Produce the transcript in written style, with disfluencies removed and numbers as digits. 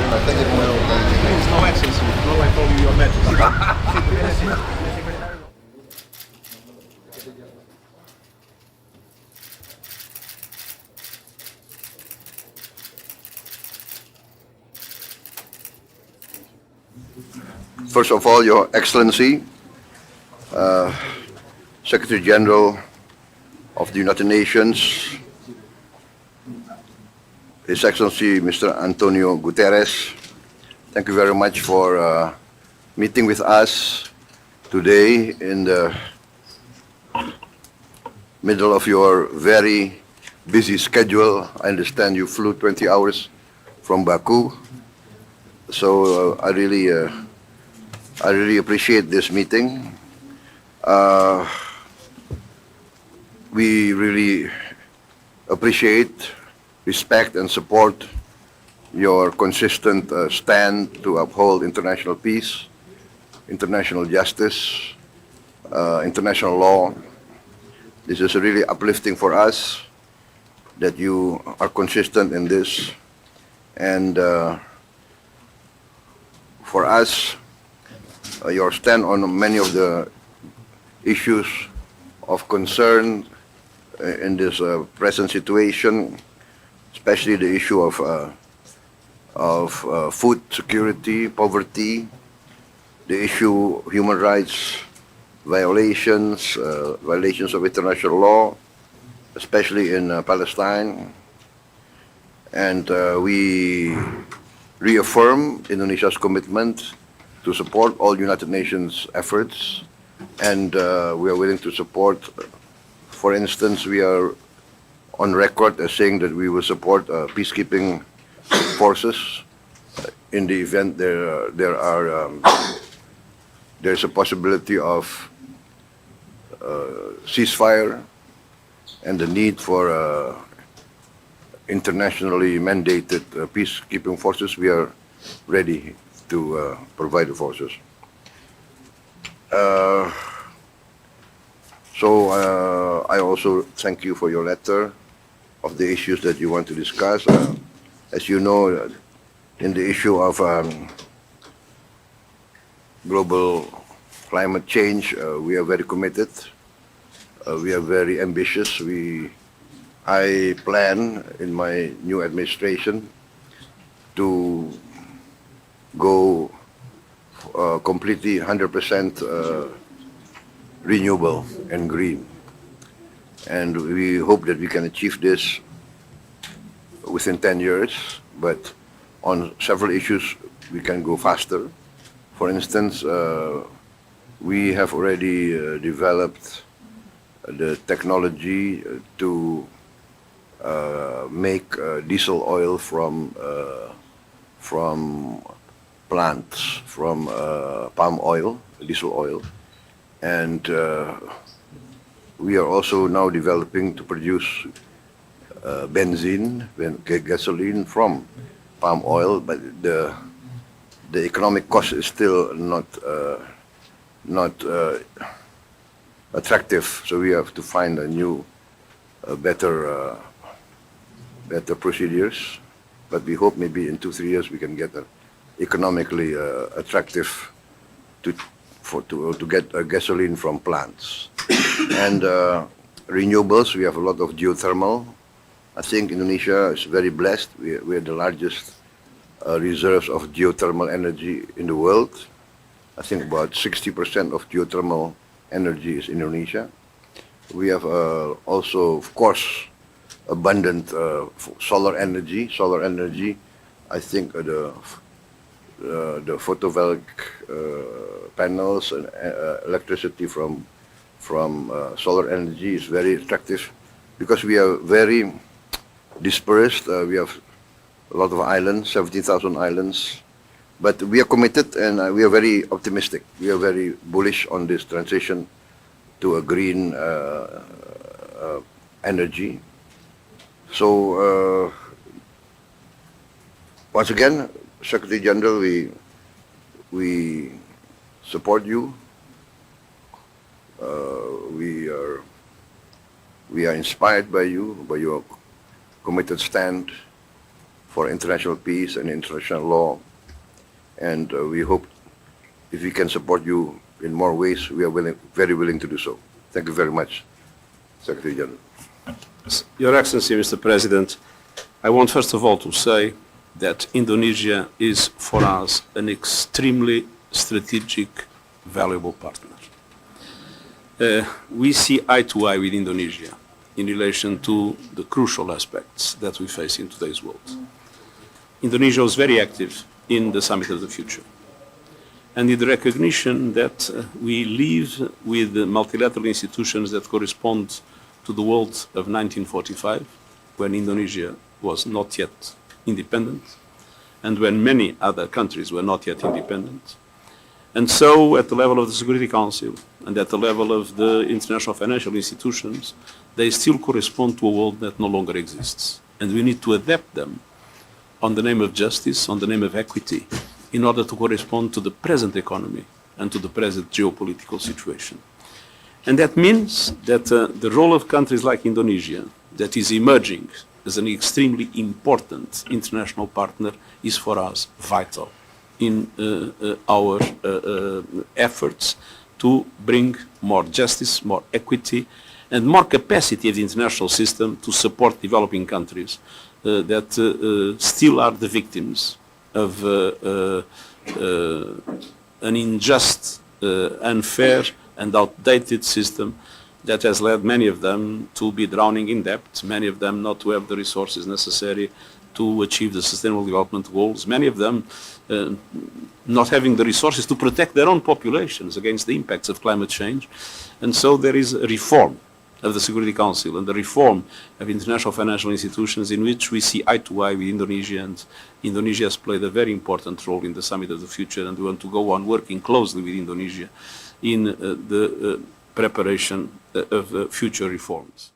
No Excellency, no I call you Your Majesty. First of all, Your Excellency, Secretary General of the United Nations, His Excellency Mr. Antonio Guterres, thank you very much for meeting with us today in the middle of your very busy schedule. I understand you flew 20 hours from Baku, so I really appreciate this meeting. We really appreciate, respect, and support your consistent stand to uphold international peace, international justice, international law. This is really uplifting for us that you are consistent in this. And for us, your stand on many of the issues of concern in this present situation, especially the issue of food security, poverty, the issue of human rights violations, violations of international law, especially in Palestine. And we reaffirm Indonesia's commitment to support all United Nations efforts, and we are willing to support. For instance, we are on record as saying that we will support peacekeeping forces in the event there's a possibility of ceasefire and the need for internationally mandated peacekeeping forces. We are ready to provide the forces. So I also thank you for your letter of the issues that you want to discuss. As you know, in the issue of global climate change, we are very committed. We are very ambitious. I plan in my new administration to go completely 100% renewable and green. And we hope that we can achieve this within 10 years, but on several issues we can go faster. For instance, we have already developed the technology to make diesel oil from plants, from palm oil, diesel oil. And we are also now developing to produce benzene, gasoline from palm oil, but the economic cost is still not attractive. So we have to find a new, better procedures. But we hope maybe in 2-3 years we can get an economically attractive to get gasoline from plants. And renewables, we have a lot of geothermal. I think Indonesia is very blessed. We are the largest reserves of geothermal energy in the world. I think about 60% of geothermal energy is Indonesia. We have also, of course, abundant solar energy. Solar energy, I think the photovoltaic panels and electricity from solar energy is very attractive because we are very dispersed. We have a lot of islands, 17,000 islands, but we are committed and we are very optimistic. We are very bullish on this transition to a green energy. So once again, Secretary General, we support you. We are inspired by you, by your committed stand for international peace and international law. And we hope if we can support you in more ways, we are very willing to do so. Thank you very much, Secretary General. Your Excellency, Mr. President, I want first of all to say that Indonesia is for us an extremely strategic, valuable partner. We see eye to eye with Indonesia in relation to the crucial aspects that we face in today's world. Indonesia was very active in the Summit of the Future, and in the recognition that we live with the multilateral institutions that correspond to the world of 1945, when Indonesia was not yet independent, and when many other countries were not yet independent. And so, at the level of the Security Council and at the level of the international financial institutions, they still correspond to a world that no longer exists. And we need to adapt them on the name of justice, on the name of equity, in order to correspond to the present economy and to the present geopolitical situation. And that means that the role of countries like Indonesia, that is emerging as an extremely important international partner, is for us vital in our efforts to bring more justice, more equity, and more capacity of the international system to support developing countries that still are the victims of an unjust, unfair, and outdated system that has led many of them to be drowning in debt, many of them not to have the resources necessary to achieve the Sustainable Development Goals, many of them not having the resources to protect their own populations against the impacts of climate change. And so there is a reform of the Security Council and the reform of international financial institutions in which we see eye to eye with Indonesia, and Indonesia has played a very important role in the Summit of the Future, and we want to go on working closely with Indonesia in the preparation of future reforms.